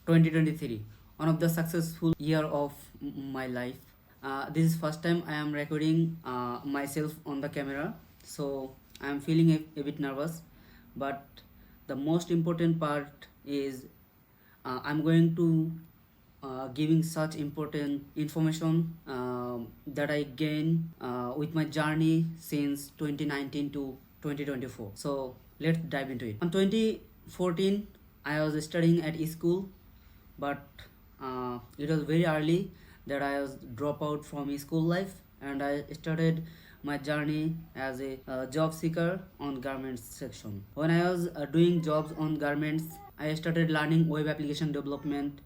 2023, one of the successful year of my life. This is first time I am recording myself on the camera, so I am feeling a bit nervous. But the most important part is I'm going to giving such important information that I gain with my journey since 2019 to 2024. So let's dive into it. On 2014, I was studying at school, but it was very early that I was drop out from school life, and I started my journey as a job seeker on garments section. When I was doing jobs on garments, I started learning web application development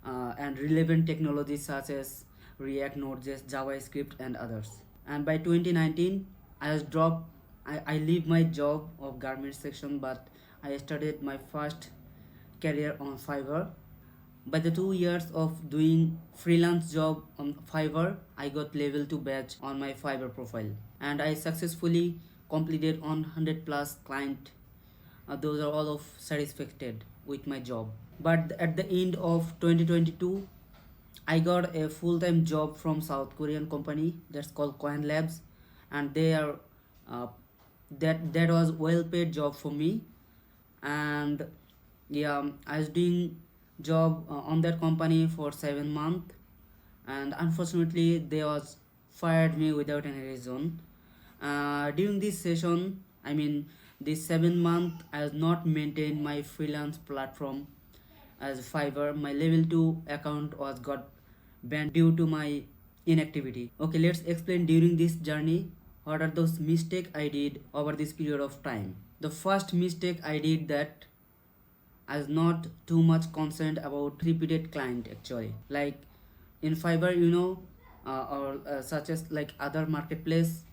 and relevant technologies such as React, Node.js, JavaScript, and others. And by 2019, I was dropped. I leave my job of garment section, but I started my first career on Fiverr. By the 2 years of doing freelance job on Fiverr, I got level 2 badge on my Fiverr profile, and I successfully completed on 100 plus client. Those are all of satisfied with my job. But at the end of 2022, I got a full-time job from South Korean company that's called Coin Labs, and they are uh, that was well paid job for me. And yeah, I was doing job on that company for 7 months, and unfortunately they was fired me without any reason. During this session, I mean this 7 month, I was not maintained my freelance platform as Fiverr. My level 2 account was got banned due to my inactivity. Okay, let's explain during this journey what are those mistakes I did over this period of time. The first mistake I did that I was not too much concerned about repeated client actually. Like in Fiverr, or such as like other marketplace,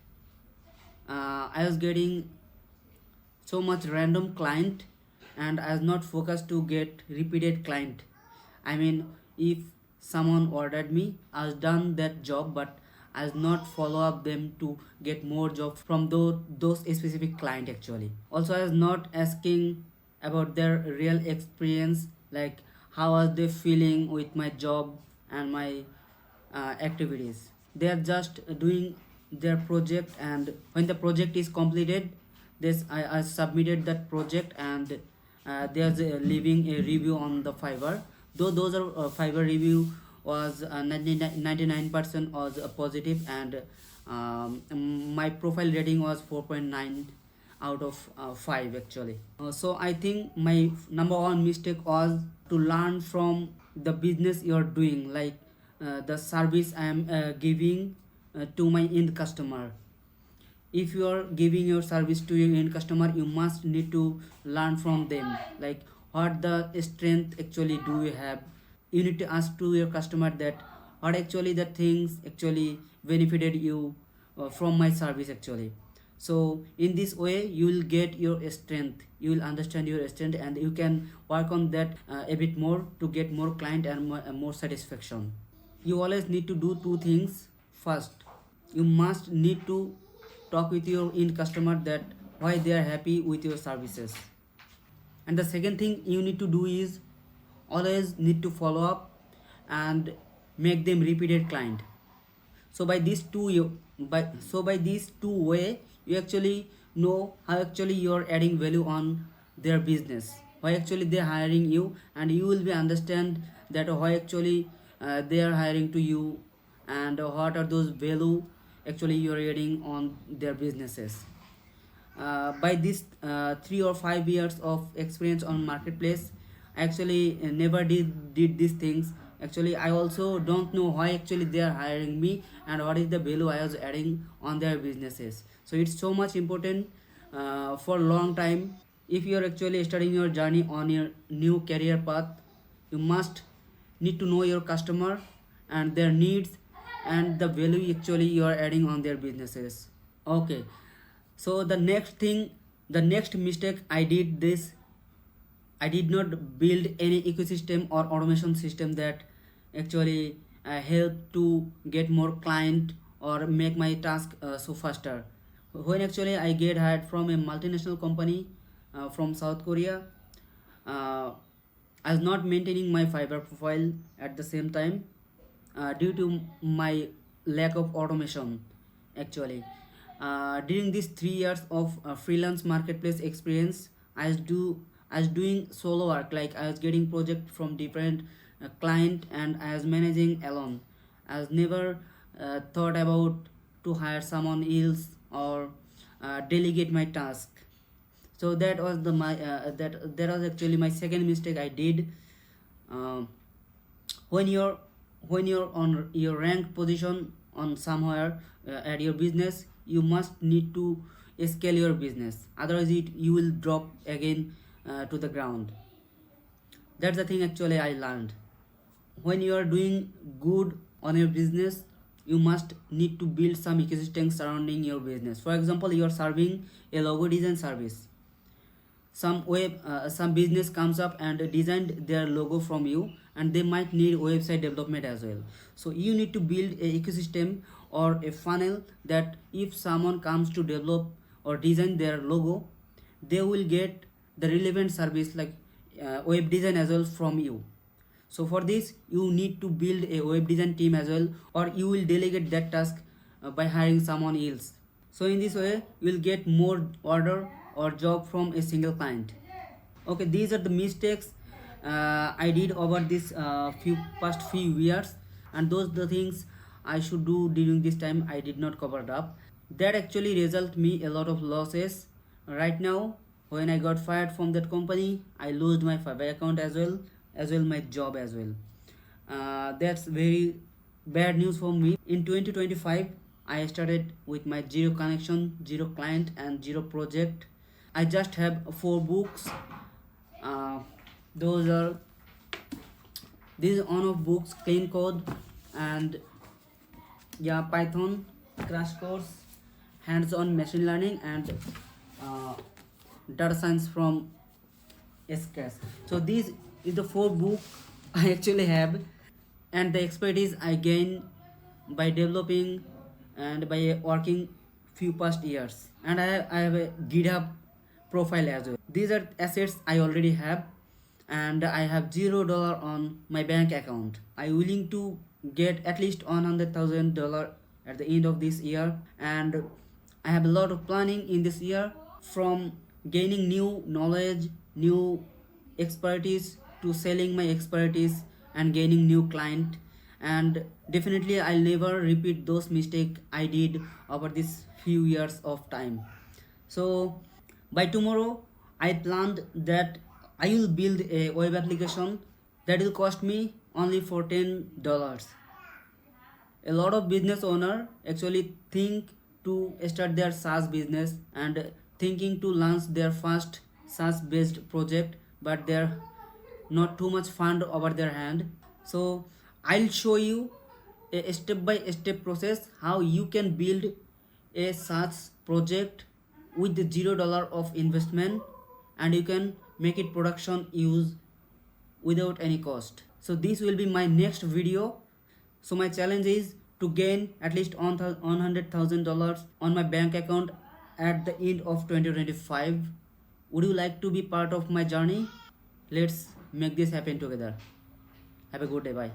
I was getting so much random client, and I was not focused to get repeated client. I mean, if someone ordered me, I was done that job, but I was not follow up them to get more job from those specific client actually. Also, I was not asking about their real experience, like how are they feeling with my job and my activities. They are just doing their project, and when the project is completed, I submitted that project, and they are leaving a review on the Fiverr. Though those are Fiverr review was 99% was positive, and my profile rating was 4.9 out of 5 actually. So I think my number one mistake was to learn from the business you're doing, like the service I am giving to my end customer. If you are giving your service to your end customer, you must need to learn from them, like what the strength actually do you have. You need to ask to your customer that what actually the things actually benefited you from my service actually. So in this way you will get your strength, you will understand your strength, and you can work on that a bit more to get more client and more satisfaction. You always need to do two things. First, you must need to talk with your end customer that why they are happy with your services. And the second thing you need to do is always need to follow up and make them repeated client. So by these two by these two way, you actually know how actually you're adding value on their business, why actually they're hiring you, and you will be understand that why actually they are hiring to you, and what are those value actually you're adding on their businesses. By this 3 or 5 years of experience on marketplace, I actually never did these things. Actually, I also don't know why actually they are hiring me and what is the value I was adding on their businesses. So it's so much important for long time. If you are actually starting your journey on your new career path, you must need to know your customer and their needs and the value actually you are adding on their businesses. Okay, so the next mistake I did this, I did not build any ecosystem or automation system that actually help to get more client or make my task so faster. When actually I get hired from a multinational company from South Korea, uh, I was not maintaining my fiber profile at the same time due to my lack of automation actually. During these 3 years of freelance marketplace experience, I was doing solo work, like I was getting project from different client and I was managing alone. I was never thought about to hire someone else or delegate my task. So that was the my that was actually my second mistake I did. um, when you're on your ranked position on somewhere at your business, you must need to scale your business, otherwise you will drop again to the ground. That's the thing actually I learned. When you are doing good on your business, you must need to build some ecosystem surrounding your business. For example, you are serving a logo design service. Some business comes up and designed their logo from you, and they might need website development as well. So you need to build a ecosystem or a funnel that if someone comes to develop or design their logo, they will get the relevant service like web design as well from you. So for this you need to build a web design team as well, or you will delegate that task by hiring someone else. So in this way you will get more order or job from a single client. Okay, these are the mistakes I did over this few past few years, and those the things I should do during this time I did not cover it up. That actually result me a lot of losses. Right now, when I got fired from that company, I lost my Fiverr account as well my job as well. That's very bad news for me. In 2025, I started with my zero connection, zero client, and zero project. I just have 4 books. Uh, those are these on-off books, clean code, and yeah, Python crash course, hands-on machine learning, and uh, data science from scratch. So these is the 4 book I actually have, and the expertise I gain by developing and by working few past years. And I have a GitHub profile as well. These are assets I already have, and I have $0 on my bank account. I willing to get at least $100,000 at the end of this year, and I have a lot of planning in this year, from gaining new knowledge, new expertise, to selling my expertise and gaining new client. And definitely I'll never repeat those mistakes I did over this few years of time. So by tomorrow I planned that I will build a web application that will cost me only for $10. A lot of business owner actually think to start their SaaS business and thinking to launch their first SaaS based project, but they're not too much fund over their hand. So I'll show you a step by step process how you can build a SaaS project with the $0 of investment, and you can make it production use without any cost. So this will be my next video. So my challenge is to gain at least $100,000 on my bank account at the end of 2025. Would you like to be part of my journey? Let's make this happen together. Have a good day. Bye.